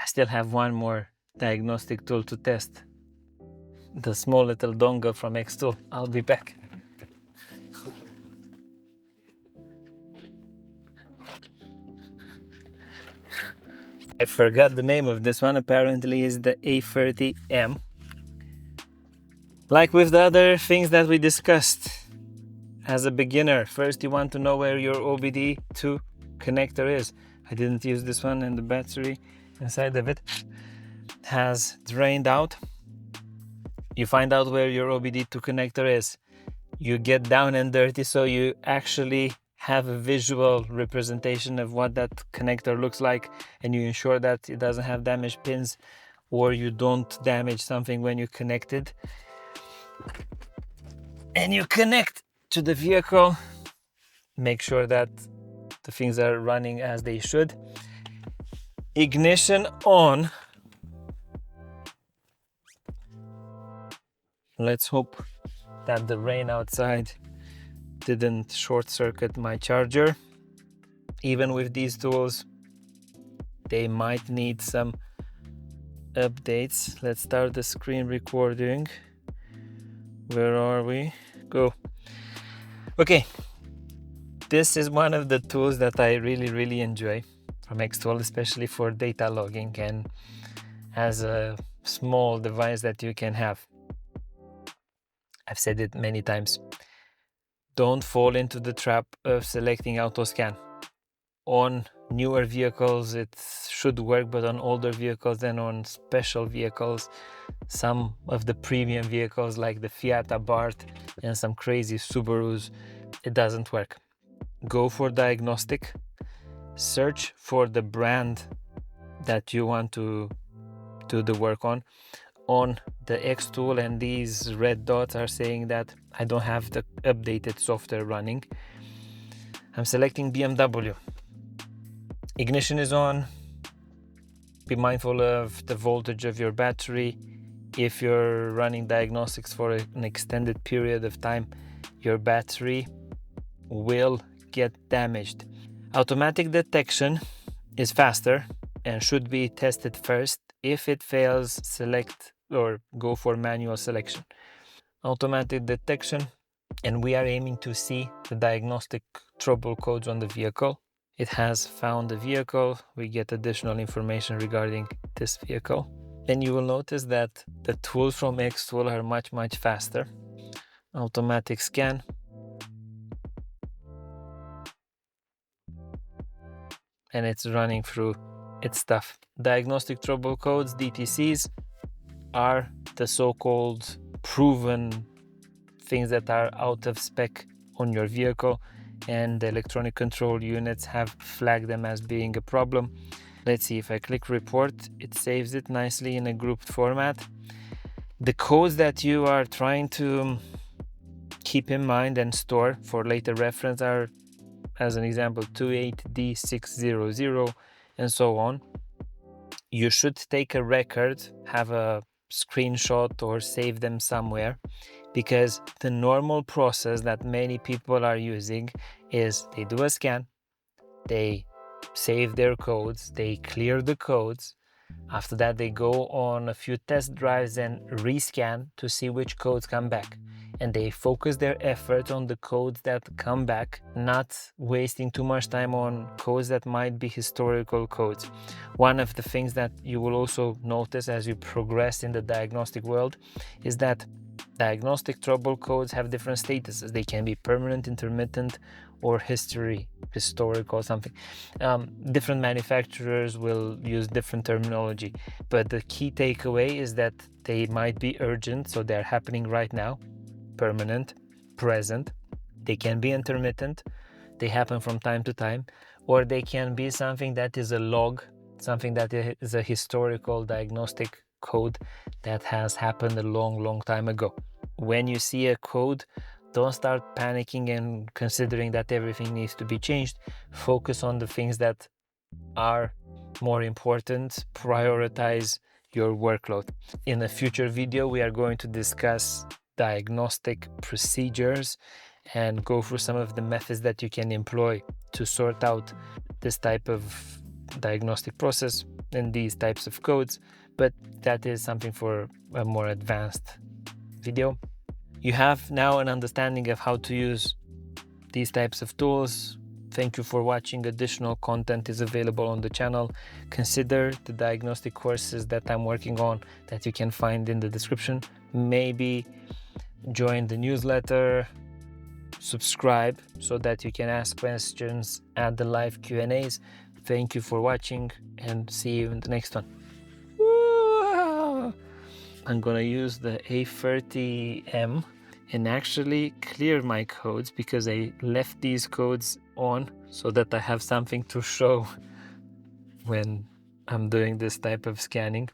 I still have one more diagnostic tool to test. The small little dongle from Xtool. I'll be back. I forgot the name of this one. Apparently is the A30M. Like with the other things that we discussed, as a beginner, first you want to know where your OBD2 connector is. I didn't use this one, and the battery inside of it has drained out. You find out where your OBD2 connector is. You get down and dirty so you actually have a visual representation of what that connector looks like, and you ensure that it doesn't have damaged pins or you don't damage something when you connect it. And you connect to the vehicle, make sure that the things are running as they should. Ignition on. Let's hope that the rain outside didn't short circuit my charger. Even with these tools, they might need some updates. Let's start the screen recording. Where are we? Go. Okay, this is one of the tools that I really enjoy from Xtool, especially for data logging and as a small device that you can have. I've said it many times. Don't fall into the trap of selecting auto scan. On newer vehicles it should work, but on older vehicles and on special vehicles, some of the premium vehicles like the Fiat Abarth and some crazy Subarus, it doesn't work. Go for diagnostic, search for the brand that you want to do the work on. On the Xtool, and these red dots are saying that I don't have the updated software running. I'm selecting BMW. Ignition is on. Be mindful of the voltage of your battery. If you're running diagnostics for an extended period of time, your battery will get damaged. Automatic detection is faster and should be tested first. If it fails, select or go for manual selection. Automatic detection, and we are aiming to see the diagnostic trouble codes on the vehicle. It has found the vehicle. We get additional information regarding this vehicle. And you will notice that the tools from Xtool are much faster. Automatic scan. And it's running through its stuff. Diagnostic trouble codes, DTCs, are the so-called proven things that are out of spec on your vehicle, and the electronic control units have flagged them as being a problem. Let's see, if I click report, it saves it nicely in a grouped format. The codes that you are trying to keep in mind and store for later reference are, as an example, 28D600 and so on. You should take a record, have a screenshot or save them somewhere, because the normal process that many people are using is they do a scan, they save their codes, they clear the codes. After that, they go on a few test drives and rescan to see which codes come back. And they focus their effort on the codes that come back, not wasting too much time on codes that might be historical codes. One of the things that you will also notice as you progress in the diagnostic world is that diagnostic trouble codes have different statuses. They can be permanent, intermittent, or historical or something. Different manufacturers will use different terminology, but the key takeaway is that they might be urgent, so they're happening right now, permanent, present. They can be intermittent, they happen from time to time, or they can be something that is a log, something that is a historical diagnostic code that has happened a long time ago. When you see a code, don't start panicking and considering that everything needs to be changed. Focus on the things that are more important. Prioritize your workload. In a future video, we are going to discuss diagnostic procedures and go through some of the methods that you can employ to sort out this type of diagnostic process and these types of codes, but that is something for a more advanced video. You have now an understanding of how to use these types of tools. Thank you for watching. Additional content is available on the channel. Consider the diagnostic courses that I'm working on that you can find in the description. Maybe join the newsletter, subscribe so that you can ask questions at the live Q&As. Thank you for watching and see you in the next one. I'm gonna use the A30M and actually clear my codes because I left these codes on so that I have something to show when I'm doing this type of scanning.